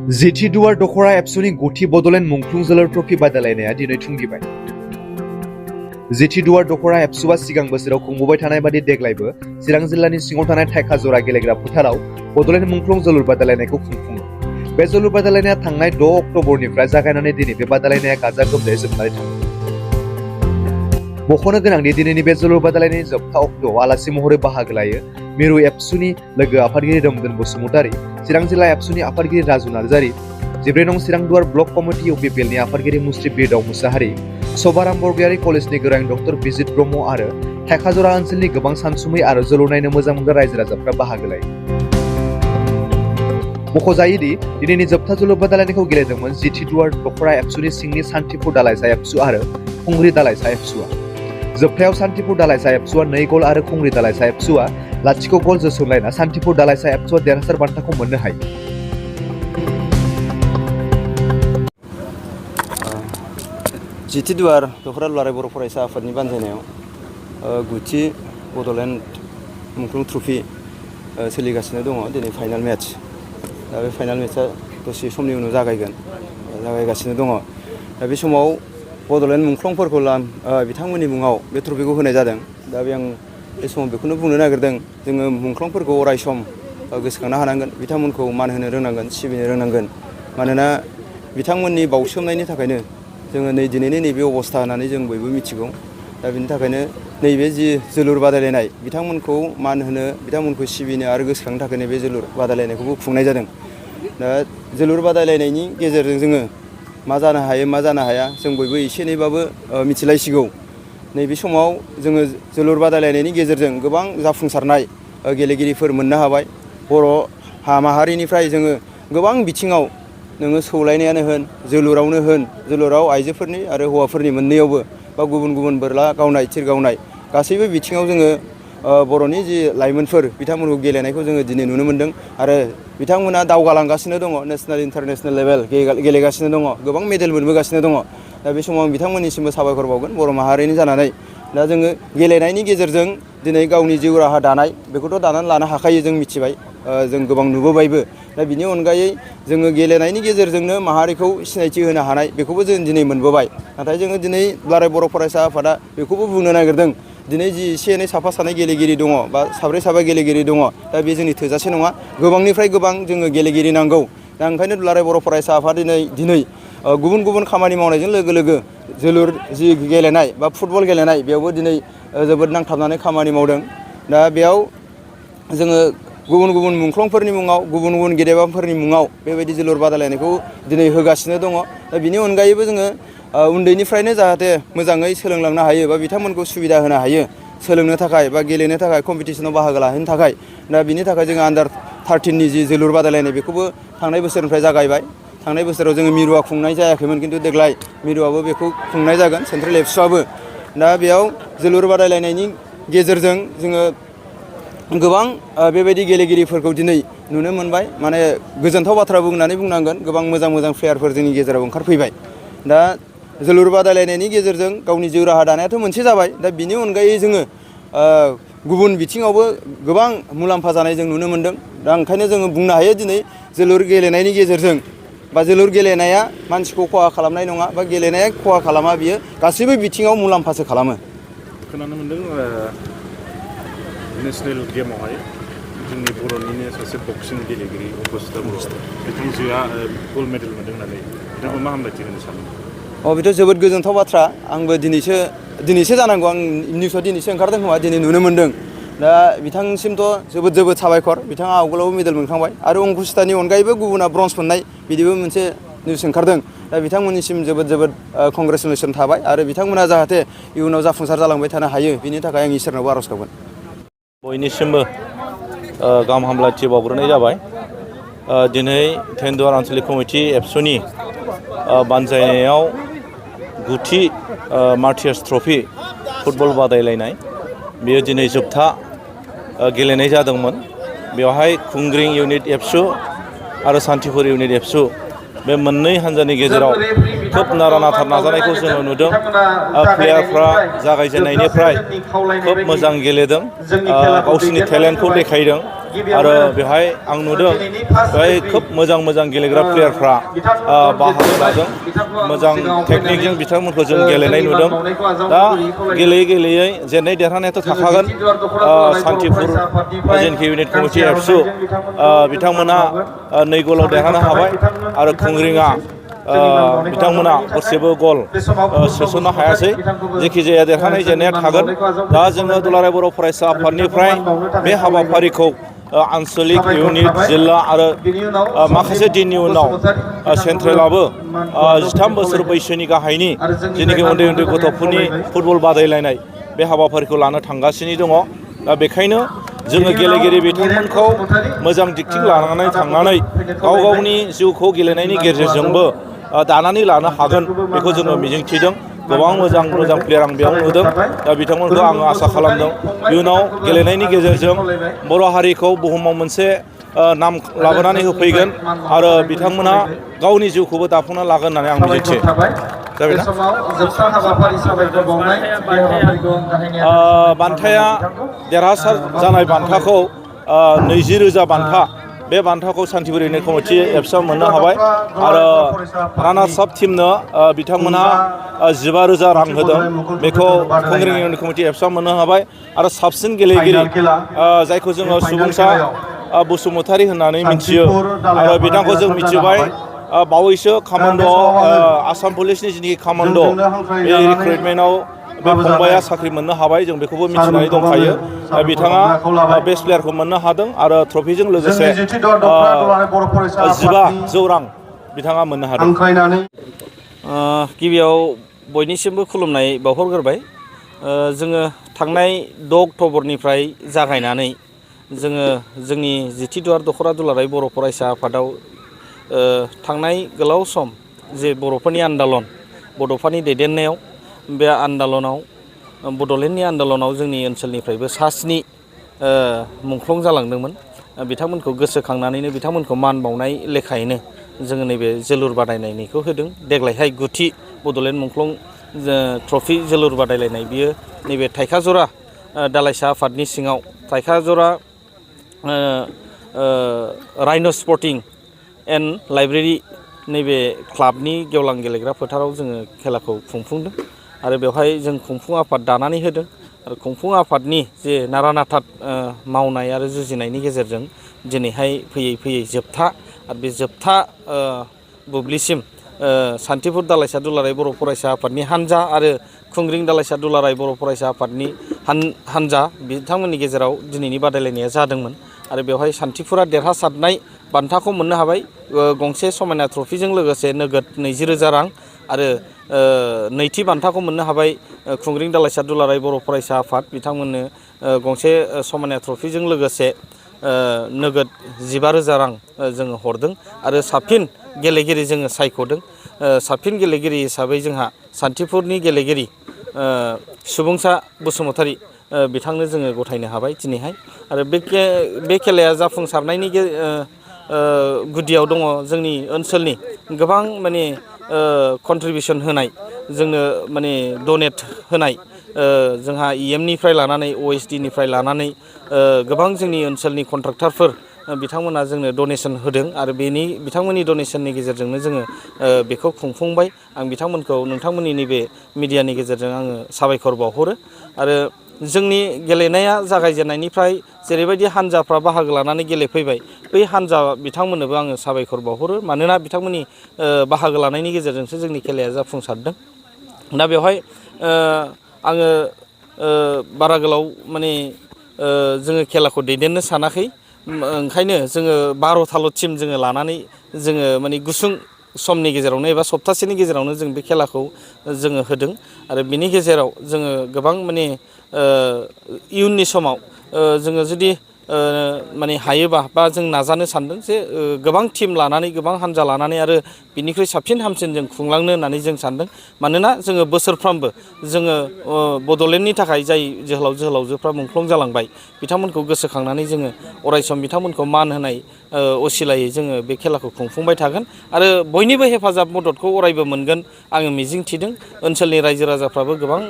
जेथि दुवार दखरा एबसुनि गथि बडलेण्ड मुंख्लं जोलुर ट्रफी बादायलायनाया दिनै थुंगिबाय। जेथि दुवार दखरा एबसुआ सिगां बोसोराव खुंबोबाय थानाय बादि देग्लायबो चिरां जिल्लानि सिङाव थानाय थाइखाजरा गेलेग्रा फोथाराव बडलेण्ड मुंख्लं जोलुर बादायलायनायखौ खुंफुङो। बे जोलुर बादायलायनाया थांनाय 6 अक्ट'बरनिफ्राय जागायनानै दिनै बे बादायलायनाया गाजा गोमजायै जोबनानै थाङो। मख'नो गोनांदि दिनैनि बे जोलुर बादायलायनायनि जोबथा अक्ट'आव आलासि महरै बाहागो लायो मिरु एबसुनि लोगो आफादगिरि रोमदोन बसुमतारी, चिरां जिल्ला एबसुनि आफादगिरि राजु नार्जारी, 14 नं चिरां दुवार ब्लक कमिटि इउपिपिएलनि आफादगिरि मुस्रि बिरदाव मुसाहारि, सभाराम बरगयारि कलेजनि गोरों डक्टर बिजित ब्रह्म आरो थाइखाजरा ओनसोलनि गोबां सानसुमै आरो जोलुर नायनो मोजां मोनग्रा रायजो राजाफ्रा बाहागो लायो। मख'जायोदि दिनैनि जोबथा जोलुर बादायलायनायखौ गेलेदोंमोन जेथि दुवार दखरा एबसुनि सिंनि सान्थिपुर दालाइसा एबसु आरो खुंग्रि दालाइसा एबसुआ। जोबथायाव सान्थिपुर दालाइसा एबसुआ 2 गल आरो खुंग्रि दालाइसा एबसुआ 0 गल जोसनलायना सान्थिपुर दालाइसा एबसुआ देरहासार बान्थाखौ मोननो हायो। जेथि दुवार दखरा दुलाराय बर' फरायसा आफादनि बानजायनायाव गुथि बडलेण्ड मुंख्लं ट्रफी सोलिगासिनो दङ। दिनै फाइनाल मेच। दा बे फाइनाल मेचआ दसे समनि उनाव जागायगासिनो दङ। दा बे समाव बडलेण्ड मुंख्लंफोरखौ बिथांमोननि मुङाव बे ट्रफिखौ होनाय जादों। दा बे समाव बेखौनो बुंनो नागिरदों, जोङो मुंख्लंफोरखौ अराय सम गोसोखांनो हानांगोन, बिथांमोनखौ मान होनो रोंनांगोन, सिबिनो रोंनांगोन। मानोना बिथांमोननि बाउसोमनायनि थाखायनो जोङो दिनैनि नैबे अबस्था होननानै जों बयबो मिथिगौ। दा बिनि थाखायनो नैबे जि जोलुर बादायलायनाय, बिथांमोनखौ मान होनो, बिथांमोनखौ सिबिनो आरो गोसोखांनो थाखायनो बे जोलुर बादायलायनायखौबो खुंनाय जादों। दा जोलुर बादायलायनायनि गेजेरजों जोङो मा जानो हायो मा जानो हाया जों बयबो एसे एनैबाबो मिथिलायसिगौ। नैबे समाव जोङो जोलुर बादायलायनायनि गेजेरजों गोबां जाफुंसारनाय गेलेगिरिफोर मोननो हाबाय। बर' माहारिनिफ्राय जोङो गोबां बिथिङाव नोङो सौलायनायानो होन, जोलुरावनो होन, जोलुराव आइजोफोरनि आरो हौवाफोरनि मोननैयावबो बा गुबुन गुबुन बोरला गावनाय, थिर गावनाय गासैबो बिथिङाव जोङो बर'नि जि लाइमोनफोर बिथांमोनखौ गेलेनायखौ जोङो दिनै नुनो मोन्दों। आरो बिथांमोना दावगालांगासिनो दङ, नेसनेल इन्टारनेसनेल लेभेल गेलेगासिनो दङ, गोबां मेडेल मोनबोगासिनो दङ। दा बे समाव आं बिथांमोननिसिमबो साबायखर बावगोन बर' माहारिनि जानानै। दा जोङो गेलेनायनि गेजेरजों दिनै गावनि जिउ राहा दानाय बेखौथ' दानानै लानो हाखायो, जों मिथिबाय, जों गोबां नुबोबायबो। दा बिनि अनगायै जोङो गेलेनायनि गेजेरजोंनो माहारिखौ सिनायथि होनो हानाय बेखौबो जों दिनै मोनबोबाय। नाथाय जोङो दिनै दुलाराय बर' फरायसा आफादा बेखौबो बुंनो नागिरदों, दिनै जि एसे एनै साफा सानै गेलेगिरि दङ बा साब्रै साबा गेलेगिरि दङ, दा बे जोंनि थोजासे नङा। गोबांनिफ्राय गोबां जोङो गेलेगिरि नांगौ। दा ओंखायनो दुलाराय बर' फरायसा आफादा दिनै गुबुन गुबुन खामानि मावनायजों लोगो लोगो जोलुर जि गेलेनाय बा फुटबल गेलेनाय बेयावबो दिनै जोबोद नांथाबनानै खामानि मावदों। दा बेयाव जोङो गुबुन गुबुन मुंख्लंफोरनि मुङाव, गुबुन गुबुन गेदेमाफोरनि मुङाव बेबायदि जोलुर बादायलायनायखौ दिनै होगासिनो दङ। दा बिनि अनगायैबो जोङो उन्दैनिफ्रायनो जाहाथे मोजाङै सोलोंलांनो हायो बा बिथांमोनखौ सुबिदा होनो हायो सोलोंनो थाखाय बा गेलेनो थाखाय, कम्पिटिसनाव बाहागो लाहैनो थाखाय। दा बिनि थाखाय जोङो आन्दार 13नि जि जोलुर बादायलायनाय बेखौबो थांनाय बोसोरनिफ्राय जागायबाय। थांनाय बोसोराव जोङो मिरुआ खुंनाय जायाखैमोन, खिन्थु देग्लाय मिरुआबो बेखौ खुंनाय जागोन, सेन्ट्रेल एबसुआबो। दा बेयाव जोलुर बादायलायनायनि गेजेरजों जोङो गोबां बेबायदि गेलेगिरिफोरखौ दिनै नुनो मोनबाय। माने गोजोनथाव बाथ्रा बुंनानै बुंनांगोन, गोबां मोजां मोजां प्लेयारफोर जोंनि गेजेराव ओंखारफैबाय। दा जोलुर बादायलायनायनि गेजेरजों गावनि जिउ राहा दानायाथ' मोनसे जाबाय, दा बिनि अनगायै जोङो गुबुन बिथिङावबो गोबां मुलाम्फा जानाय जों नुनो मोन्दों। दा ओंखायनो जोङो बुंनो हायो दिनै जोलुर गेलेनायनि गेजेरजों बा जोलुर गेलेनाया मानसिखौ खहा खालामनाय नङा, बा गेलेनाया खहा खालामा, बियो गासैबो बिथिङाव मुलाम्फासो खालामो। खोनानो मोन्दों नेसनेल गेमावहाय जोंनि बर'निनो सासे बक्सिं गेलेगिरि अंकुसिता बर' बिथांजोआ गल्ड मेडेल मोन्दों होननानै बिथांखौ मा हामलायथि होनो सानो? बेथ' जोबोद गोजोनथाव बाथ्रा। आंबो दिनैसो जानांगौ, आं निउसआव दिनैसो ओंखारदों खोमा, दिनै नुनो मोन्दों। दा बिथांसिमथ' जोबोद जोबोद साबायखर, बिथाङा आवगोलावबो मेडेल मोनखांबाय। आरो अंकुसितानि अनगायैबो गुबुना ब्रन्ज मोननाय बिदिबो मोनसे निउस ओंखारदों। दा बिथांमोननिसिम जोबोद जोबोद कंग्रेसुलेसन थाबाय। आरो बिथांमोना जाहाथे इयुनाव जाफुंसार जालांबाय थानो हायो, बिनि थाखाय आं इसोरनावबो आर'ज गाबगोन। बयनिसिमबो गाहाम हामलायथि बावग्रोनाय जाबाय। दिनै टेनदुवार आनसलिक कमिटि एबसुनि बानजायनायाव गुथि मार्टियार्स ट्रफि फुटबल बादायलायनाय बेयो दिनै जोबथा गेलेनाय जादोंमोन। बेवहाय खुंग्रिं इउनिट एबसु आरो सान्थिपुर इउनिट एबसु बे मोननै हान्जानि गेजेराव खोब नारा नाथा नाजानायखौ जोङो नुदों। प्लेयारफ्रा जागायजेननायनिफ्राय खोब मोजां गेलेदों, गावसिनि टेलेन्टखौ देखायदों। आरो बेवहाय आं नुदों बेवहाय खोब मोजां मोजां गेलेग्रा प्लेयारफ्रा बाहागो लादों मोजां टेकनिकजों बिथांमोनखौ जों गेलेनाय नुदों दा गेलेयै गेलेयै जेननाय देरहानायाथ' थाखागोन सान्थिपुर जेनोखि इउनिट कमिटि एबसु बिथांमोना 2 गलाव देरहानो हाबाय आरो खुंग्रिङा बिथांमोना गरसेबो गल सोसननो हायासै जेखिजाया देरहानाय जेननाया थागोन दा जोङो दुलाराय बर' फरायसा आफादनिफ्राय बे हाबाफारिखौ आन्सलिक इउनिट जिल्ला आरो माखासे दिननि उनाव सेन्ट्रेलाबो 13 बोसोर बैसोनि गाहायनि जेनाखि उन्दै उन्दै गथ'फोरनि फुटबल बादायलायनाय बे हाबाफारिखौ लानो थांगासिनो दङ दा बेखायनो जोङो गेलेगिरि बिथांमोनखौ मोजां दिगथिं लानानै थांनानै गाव गावनि जिउखौ गेलेनायनि गेजेरजोंबो दानानै लानो हागोन बेखौ जोङो मिजिंथिदों गोबां मोजां मोजां प्लेयार आं बेयाव नुदों दा बिथांमोनखौ आङो आसा खालामदों इयुनाव गेलेनायनि गेजेरजों बर' हारिखौ बुहुमाव मोनसे नाम लाबोनानै होफैगोन आरो बिथांमोना गावनि जिउखौबो दाफुंना लागोन होननानै आं मिजिंथियो बान्थाया देरहासार जानाय बान्थाखौ 20,000 बान्था बे बान्थाखौ सान्थिपुर इउनिट कमिटि एबसुआ मोननो हाबाय आरो रानार्स आप टिमनो बिथांमोनहा 15,000 रां होदों बेखौ खुंग्रिं इउनिट कमिटि एबसुआ मोननो हाबाय आरो साबसिन गेलेगिरि जायखौ जोङो सुबुंसा बसुमतारी होननानै मिथियो आरो बिथांखौ जों मिथिबाय बावैसो कामान्ड' आसाम पुलिसनि जिनिखि कामान्ड' बे रिक्रुइटमेन्टआव बे फंबाया साख्रि मोननो हाबाय जों बेखौबो मिथिनानै दंखायो बिथाङा बेस्ट प्लेयारखौ मोननो हादों आरो ट्रफिजों लोगोसे 15,000 रां बिथाङा मोननो हादों गिबियाव बयनिसिमबो खुलुमनाय बावहरग्रोबाय जोङो थांनाय 6 अक्ट'बरनिफ्राय जागायनानै जोङो जोंनि जिथि दुवार दख'रा दुलाराय बर' फरायसा आफादाव थांनाय गोलाव सम जे बर'फोरनि आन्दालन बड'फानि दैदेननायाव बे आन्दालनाव बड'लेण्डनि आन्दालनाव जोंनि ओनसोलनिफ्रायबो 7 मुंख्लं जालांदोंमोन बिथांमोनखौ गोसोखांनानैनो बिथांमोनखौ मान बावनाय लेखायैनो जोङो नैबे जोलुर बादायलायनायखौ होदों देग्लायहाय 9थि बड'लेण्ड मुंख्लं ट्रफि जोलुर बादायलायनाय बियो नैबे थाइखाजरा दालाइसा आफादनि सिङाव थाइखाजरा राइन' स्पर्टिं एन्ड लाइब्रेरि नैबे क्लाबनि गेवलां गेलेग्रा फोथाराव जोङो खेलाखौ खुंफुंदों आरो बेवहाय जों खुंफुं आफाद दानानै होदों आरो खुंफुं आफादनि जे नारा-नाथा मावनाय आरो जुजिनायनि गेजेरजों दिनैहाय फैयै फैयै जोबथा आरो बे जोबथा बुब्लिसिम सान्थिपुर दालाइसा दुलाराय बर' फरायसा आफादनि हानजा आरो खुंग्रिं दालाइसा दुलाराय बर' फरायसा आफादनि हानजा बिथांमोननि गेजेराव दिनैनि बादायलायनाया जादोंमोन आरो बेवहाय सान्थिपुरा देरहासारनाय बान्थाखौ मोननो हाबाय गंसे समायना ट्रफिजों लोगोसे नोगोद 20,000 रां आरो नैथि बान्थाखौ मोननो हाबाय खुंग्रिं दालाइसा दुलाराय बर' फरायसा आफाद बिथांमोननो गंसे समायना ट्रफिजों लोगोसे नोगोद 15,000 रां जोङो हरदों आरो साबसिन गेलेगिरि जोङो सायख'दों साबसिन गेलेगिरि हिसाबै जोंहा सान्थिपुरनि गेलेगिरि सुबुंसा बसुमतारी बिथांनो जोङो गथायनो हाबाय दिनैहाय आरो बे खेलाया जाफुंसारनायनि गुदियाव दङ जोंनि ओनसोलनि गोबां माने कन्ट्रिबिउसन होनाय जोंनो माने डनेट होनाय जोंहा इएमनिफ्राय लानानै OSDनिफ्राय लानानै गोबां जोंनि ओनसोलनि कन्ट्राक्टरफोर बिथांमोना जोंनो डनेसन होदों आरो बिथांमोननि डनेसननि गेजेरजोंनो जोङो बेखौ खुंफुंबाय आं बिथांमोनखौ नोंथांमोननि नैबे मिडियानि गेजेरजों आङो साबायखर बावहरो आरो जोंनि गेलेनाया जागायजेननायनिफ्राय जेरैबायदि हान्जाफ्रा बाहागो लानानै गेलेफैबाय बै हान्जा बिथांमोननोबो आङो साबायखर बावहरो मानोना बिथांमोननि बाहागो लानायनि गेजेरजोंसो जोंनि खेलाया जाफुंसारदों दा बेवहाय आङो बारा गोलाव माने जोङो खेलाखौ दैदेननो सानाखै ओंखायनो जोङो 12थाल' टिम जोङो लानानै जोङो माने गुसुं समनि गेजेरावनो एबा सप्तासेनि गेजेरावनो जों बे खेलाखौ जोङो होदों आरो बिनि गेजेराव जोङो गोबां माने इयुननि समाव जोङो जुदि माने हायोबा बा जों नाजानो सानदों जे गोबां टिम लानानै गोबां हान्जा लानानै आरो बिनिख्रुइ साबसिन हामसिन जों खुंलांनो होननानै जों सानदों मानोना जोङो बोसोरफ्रामबो जोङो बड'लेण्डनि थाखाय जाय जोहोलाव जोहोलावजोफ्रा मुंख्लं जालांबाय बिथांमोनखौ गोसोखांनानै जोङो अरायसम बिथांमोनखौ मान होनाय असिलायै जोङो बे खेलाखौ खुंफुंबाय थागोन आरो बयनिबो हेफाजाब मददखौ अरायबो मोनगोन आङो मिजिं थिदों ओनसोलनि रायजो राजाफ्राबो गोबां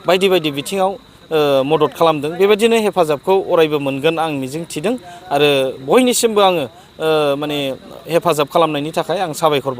बायदि बायदि बिथिङाव मदद खालामदों बेबायदिनो हेफाजाबखौ अरायबो मोनगोन आं मिजिं थिदों आरो बयनिसिमबो आङो माने हेफाजाब खालामनायनि थाखाय आं साबायखर बावो